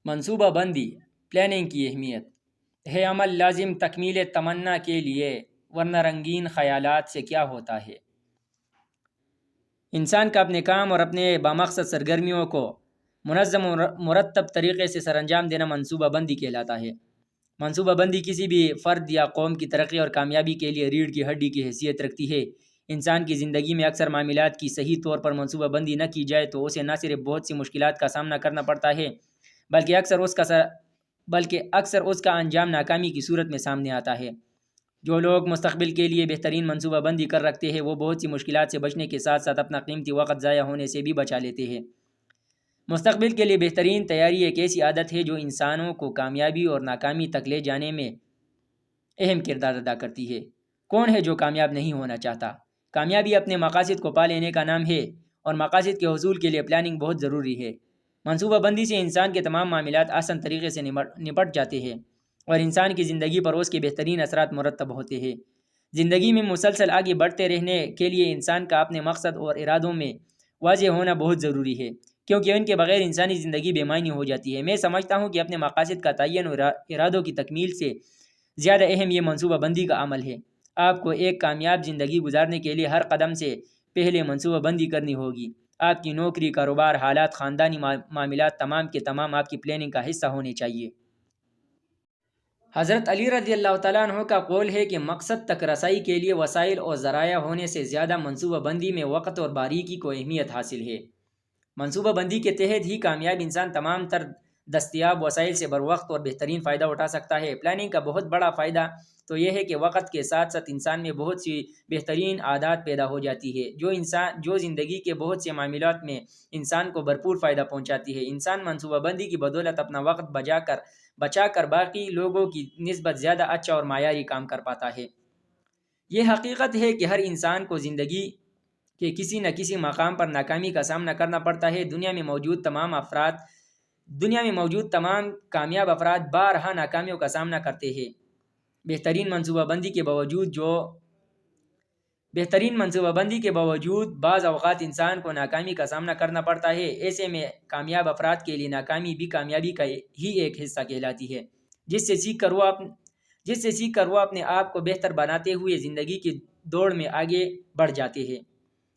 منصوبہ بندی پلاننگ کی اہمیت ہے عمل لازم تکمیل تمنا کے لیے، ورنہ رنگین خیالات سے کیا ہوتا ہے۔ انسان کا اپنے کام اور اپنے بامقصد سرگرمیوں کو منظم و مرتب طریقے سے سر انجام دینا منصوبہ بندی کہلاتا ہے۔ منصوبہ بندی کسی بھی فرد یا قوم کی ترقی اور کامیابی کے لیے ریڑھ کی ہڈی کی حیثیت رکھتی ہے۔ انسان کی زندگی میں اکثر معاملات کی صحیح طور پر منصوبہ بندی نہ کی جائے تو اسے نہ صرف بہت سی مشکلات کا سامنا کرنا پڑتا ہے، بلکہ اکثر اس کا انجام ناکامی کی صورت میں سامنے آتا ہے۔ جو لوگ مستقبل کے لیے بہترین منصوبہ بندی کر رکھتے ہیں وہ بہت سی مشکلات سے بچنے کے ساتھ ساتھ اپنا قیمتی وقت ضائع ہونے سے بھی بچا لیتے ہیں۔ مستقبل کے لیے بہترین تیاری ایک ایسی عادت ہے جو انسانوں کو کامیابی اور ناکامی تک لے جانے میں اہم کردار ادا کرتی ہے۔ کون ہے جو کامیاب نہیں ہونا چاہتا؟ کامیابی اپنے مقاصد کو پا لینے کا نام ہے، اور مقاصد کے حصول کے لیے پلاننگ بہت ضروری ہے۔ منصوبہ بندی سے انسان کے تمام معاملات آسان طریقے سے نپٹ جاتے ہیں اور انسان کی زندگی پر اس کے بہترین اثرات مرتب ہوتے ہیں۔ زندگی میں مسلسل آگے بڑھتے رہنے کے لیے انسان کا اپنے مقصد اور ارادوں میں واضح ہونا بہت ضروری ہے، کیونکہ ان کے بغیر انسانی زندگی بے معنی ہو جاتی ہے۔ میں سمجھتا ہوں کہ اپنے مقاصد کا تعین اور ارادوں کی تکمیل سے زیادہ اہم یہ منصوبہ بندی کا عمل ہے۔ آپ کو ایک کامیاب زندگی گزارنے کے لیے ہر قدم سے پہلے منصوبہ بندی کرنی ہوگی۔ آپ کی نوکری، کاروبار، حالات، خاندانی معاملات تمام کے تمام آپ کی پلاننگ کا حصہ ہونے چاہیے۔ حضرت علی رضی اللہ تعالیٰ عنہ کا قول ہے کہ مقصد تک رسائی کے لیے وسائل اور ذرائع ہونے سے زیادہ منصوبہ بندی میں وقت اور باریکی کو اہمیت حاصل ہے۔ منصوبہ بندی کے تحت ہی کامیاب انسان تمام تر دستیاب وسائل سے بروقت اور بہترین فائدہ اٹھا سکتا ہے۔ پلاننگ کا بہت بڑا فائدہ تو یہ ہے کہ وقت کے ساتھ ساتھ انسان میں بہت سی بہترین عادات پیدا ہو جاتی ہے جو زندگی کے بہت سے معاملات میں انسان کو بھرپور فائدہ پہنچاتی ہے۔ انسان منصوبہ بندی کی بدولت اپنا وقت بچا کر باقی لوگوں کی نسبت زیادہ اچھا اور معیاری کام کر پاتا ہے۔ یہ حقیقت ہے کہ ہر انسان کو زندگی کہ کسی نہ کسی مقام پر ناکامی کا سامنا کرنا پڑتا ہے۔ دنیا میں موجود تمام کامیاب افراد بارہا ناکامیوں کا سامنا کرتے ہیں۔ بہترین منصوبہ بندی کے باوجود بعض اوقات انسان کو ناکامی کا سامنا کرنا پڑتا ہے۔ ایسے میں کامیاب افراد کے لیے ناکامی بھی کامیابی کا ہی ایک حصہ کہلاتی ہے، جس سے سیکھ کر وہ اپنے آپ کو بہتر بناتے ہوئے زندگی کی دوڑ میں آگے بڑھ جاتے ہیں۔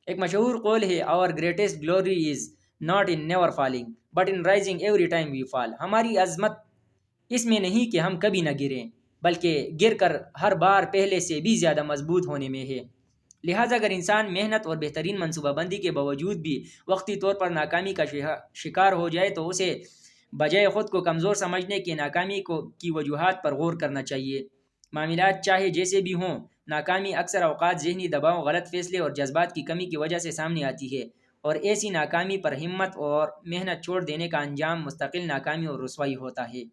ایک مشہور قول ہے، "Our greatest glory is not in never falling, but in rising every time we fall." ہماری عظمت اس میں نہیں کہ ہم کبھی نہ گریں، بلکہ گر کر ہر بار پہلے سے بھی زیادہ مضبوط ہونے میں ہے۔ لہٰذا اگر انسان محنت اور بہترین منصوبہ بندی کے باوجود بھی وقتی طور پر ناکامی کا شکار ہو جائے تو اسے بجائے خود کو کمزور سمجھنے کے ناکامی کی وجوہات پر غور کرنا چاہیے۔ معاملات چاہے جیسے بھی ہوں، ناکامی اکثر اوقات ذہنی دباؤ، غلط فیصلے اور جذبات کی کمی کی وجہ سے سامنے آتی ہے، اور ایسی ناکامی پر ہمت اور محنت چھوڑ دینے کا انجام مستقل ناکامی اور رسوائی ہوتا ہے۔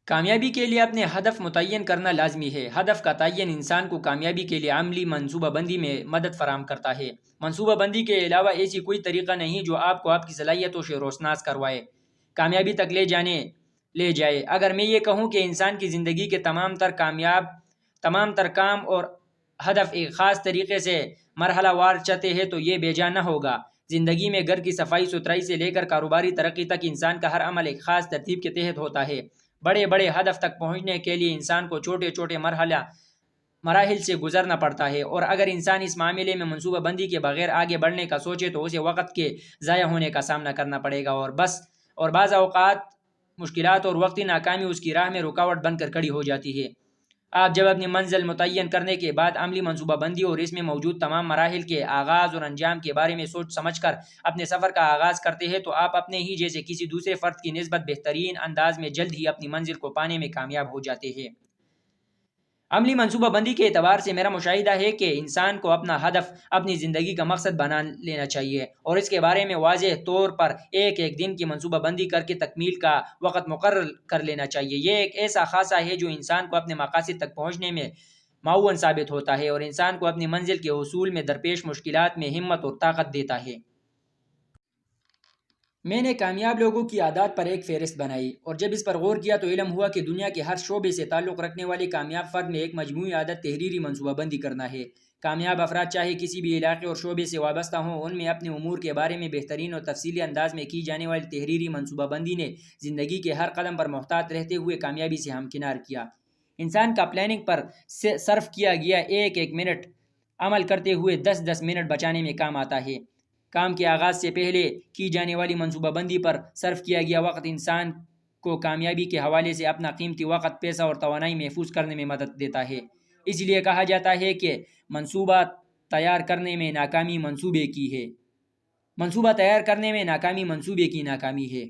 کامیابی کے لیے اپنے ہدف متعین کرنا لازمی ہے۔ ہدف کا تعین انسان کو کامیابی کے لیے عملی منصوبہ بندی میں مدد فراہم کرتا ہے۔ منصوبہ بندی کے علاوہ ایسی کوئی طریقہ نہیں جو آپ کو آپ کی صلاحیتوں سے روشناس کروائے، کامیابی تک لے جائے۔ اگر میں یہ کہوں کہ انسان کی زندگی کے تمام تر کام اور ہدف ایک خاص طریقے سے مرحلہ وار چلتے ہیں تو یہ بے جا نہ ہوگا۔ زندگی میں گھر کی صفائی ستھرائی سے لے کر کاروباری ترقی تک انسان کا ہر عمل ایک خاص ترتیب کے تحت ہوتا ہے۔ بڑے ہدف تک پہنچنے کے لیے انسان کو چھوٹے مراحل سے گزرنا پڑتا ہے، اور اگر انسان اس معاملے میں منصوبہ بندی کے بغیر آگے بڑھنے کا سوچے تو اسے وقت کے ضائع ہونے کا سامنا کرنا پڑے گا، اور بعض اوقات مشکلات اور وقتی ناکامی اس کی راہ میں رکاوٹ بن کر کھڑی ہو جاتی ہے۔ آپ جب اپنی منزل متعین کرنے کے بعد عملی منصوبہ بندی اور اس میں موجود تمام مراحل کے آغاز اور انجام کے بارے میں سوچ سمجھ کر اپنے سفر کا آغاز کرتے ہیں تو آپ اپنے ہی جیسے کسی دوسرے فرد کی نسبت بہترین انداز میں جلد ہی اپنی منزل کو پانے میں کامیاب ہو جاتے ہیں۔ عملی منصوبہ بندی کے اعتبار سے میرا مشاہدہ ہے کہ انسان کو اپنا ہدف اپنی زندگی کا مقصد بنا لینا چاہیے، اور اس کے بارے میں واضح طور پر ایک دن کی منصوبہ بندی کر کے تکمیل کا وقت مقرر کر لینا چاہیے۔ یہ ایک ایسا خاصہ ہے جو انسان کو اپنے مقاصد تک پہنچنے میں معاون ثابت ہوتا ہے اور انسان کو اپنی منزل کے حصول میں درپیش مشکلات میں ہمت اور طاقت دیتا ہے۔ میں نے کامیاب لوگوں کی عادات پر ایک فہرست بنائی اور جب اس پر غور کیا تو علم ہوا کہ دنیا کے ہر شعبے سے تعلق رکھنے والے کامیاب فرد میں ایک مجموعی عادت تحریری منصوبہ بندی کرنا ہے۔ کامیاب افراد چاہے کسی بھی علاقے اور شعبے سے وابستہ ہوں، ان میں اپنے امور کے بارے میں بہترین اور تفصیلی انداز میں کی جانے والی تحریری منصوبہ بندی نے زندگی کے ہر قدم پر محتاط رہتے ہوئے کامیابی سے ہمکنار کیا۔ انسان کا پلاننگ پر صرف کیا گیا ایک ایک منٹ عمل کرتے ہوئے 10 منٹ بچانے میں کام آتا ہے۔ کام کے آغاز سے پہلے کی جانے والی منصوبہ بندی پر صرف کیا گیا وقت انسان کو کامیابی کے حوالے سے اپنا قیمتی وقت، پیسہ اور توانائی محفوظ کرنے میں مدد دیتا ہے۔ اس لیے کہا جاتا ہے کہ منصوبہ تیار کرنے میں ناکامی منصوبے کی ہے۔ منصوبہ تیار کرنے میں ناکامی منصوبے کی ناکامی ہے۔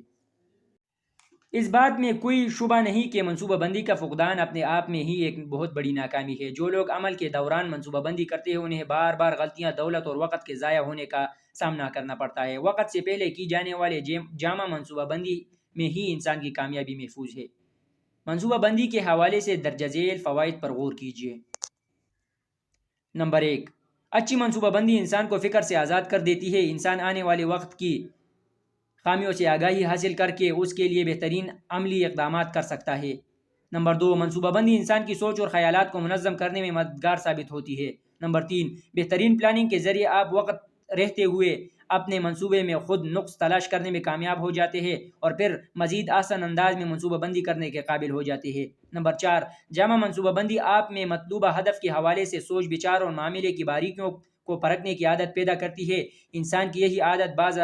اس بات میں کوئی شبہ نہیں کہ منصوبہ بندی کا فقدان اپنے آپ میں ہی ایک بہت بڑی ناکامی ہے۔ جو لوگ عمل کے دوران منصوبہ بندی کرتے ہیں انہیں بار بار غلطیاں، دولت اور وقت کے ضائع ہونے کا سامنا کرنا پڑتا ہے۔ وقت سے پہلے کی جانے والے جامع منصوبہ بندی میں ہی انسان کی کامیابی محفوظ ہے۔ منصوبہ بندی کے حوالے سے درج ذیل فوائد پر غور کیجیے۔ نمبر 1، اچھی منصوبہ بندی انسان کو فکر سے آزاد کر دیتی ہے۔ انسان آنے والے وقت کی خامیوں سے آگاہی حاصل کر کے اس کے لیے بہترین عملی اقدامات کر سکتا ہے۔ نمبر 2، منصوبہ بندی انسان کی سوچ اور خیالات کو منظم کرنے میں مددگار ثابت ہوتی ہے۔ نمبر 3، بہترین پلاننگ کے ذریعے آپ وقت رہتے ہوئے اپنے منصوبے میں خود نقص تلاش کرنے میں کامیاب ہو جاتے ہیں اور پھر مزید آسان انداز میں منصوبہ بندی کرنے کے قابل ہو جاتے ہیں۔ نمبر 4، جامع منصوبہ بندی آپ میں مطلوبہ ہدف کے حوالے سے سوچ بچار اور معاملے کی باریکیوں کو پرکھنے کی عادت پیدا کرتی ہے۔ انسان کی یہی عادت بعض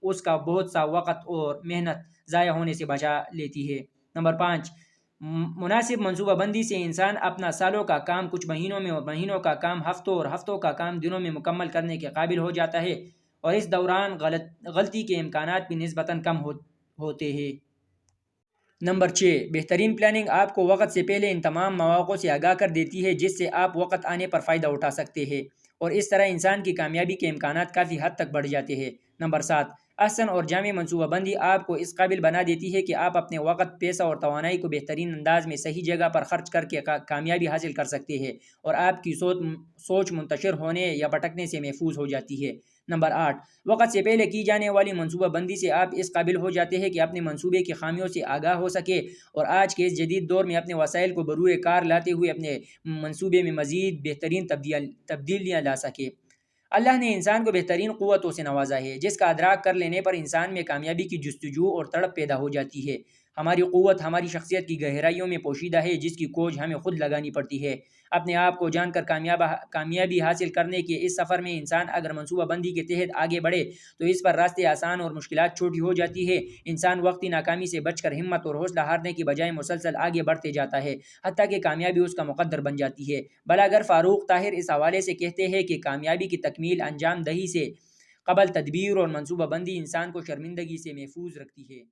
اس کا بہت سا وقت اور محنت ضائع ہونے سے بچا لیتی ہے۔ نمبر 5، مناسب منصوبہ بندی سے انسان اپنا سالوں کا کام کچھ مہینوں میں اور مہینوں کا کام ہفتوں اور ہفتوں کا کام دنوں میں مکمل کرنے کے قابل ہو جاتا ہے، اور اس دوران غلطی کے امکانات بھی نسبتاً کم ہوتے ہیں۔ نمبر 6، بہترین پلاننگ آپ کو وقت سے پہلے ان تمام مواقع سے آگاہ کر دیتی ہے جس سے آپ وقت آنے پر فائدہ اٹھا سکتے ہیں، اور اس طرح انسان کی کامیابی کے امکانات کافی حد تک بڑھ جاتے ہیں۔ نمبر 7، احسن اور جامع منصوبہ بندی آپ کو اس قابل بنا دیتی ہے کہ آپ اپنے وقت، پیسہ اور توانائی کو بہترین انداز میں صحیح جگہ پر خرچ کر کے کامیابی حاصل کر سکتے ہیں، اور آپ کی سوچ منتشر ہونے یا بھٹکنے سے محفوظ ہو جاتی ہے۔ نمبر 8، وقت سے پہلے کی جانے والی منصوبہ بندی سے آپ اس قابل ہو جاتے ہیں کہ اپنے منصوبے کی خامیوں سے آگاہ ہو سکے اور آج کے اس جدید دور میں اپنے وسائل کو بروئے کار لاتے ہوئے اپنے منصوبے میں مزید بہترین تبدیلیاں لا سکے۔ اللہ نے انسان کو بہترین قوتوں سے نوازا ہے جس کا ادراک کر لینے پر انسان میں کامیابی کی جستجو اور تڑپ پیدا ہو جاتی ہے۔ ہماری قوت ہماری شخصیت کی گہرائیوں میں پوشیدہ ہے جس کی کھوج ہمیں خود لگانی پڑتی ہے۔ اپنے آپ کو جان کر کامیابی حاصل کرنے کے اس سفر میں انسان اگر منصوبہ بندی کے تحت آگے بڑھے تو اس پر راستے آسان اور مشکلات چھوٹی ہو جاتی ہے۔ انسان وقتی ناکامی سے بچ کر ہمت اور حوصلہ ہارنے کی بجائے مسلسل آگے بڑھتے جاتا ہے حتیٰ کہ کامیابی اس کا مقدر بن جاتی ہے۔ بلاگر فاروق طاہر اس حوالے سے کہتے ہیں کہ کامیابی کی تکمیل انجام دہی سے قبل تدبیر اور منصوبہ بندی انسان کو شرمندگی سے محفوظ رکھتی ہے۔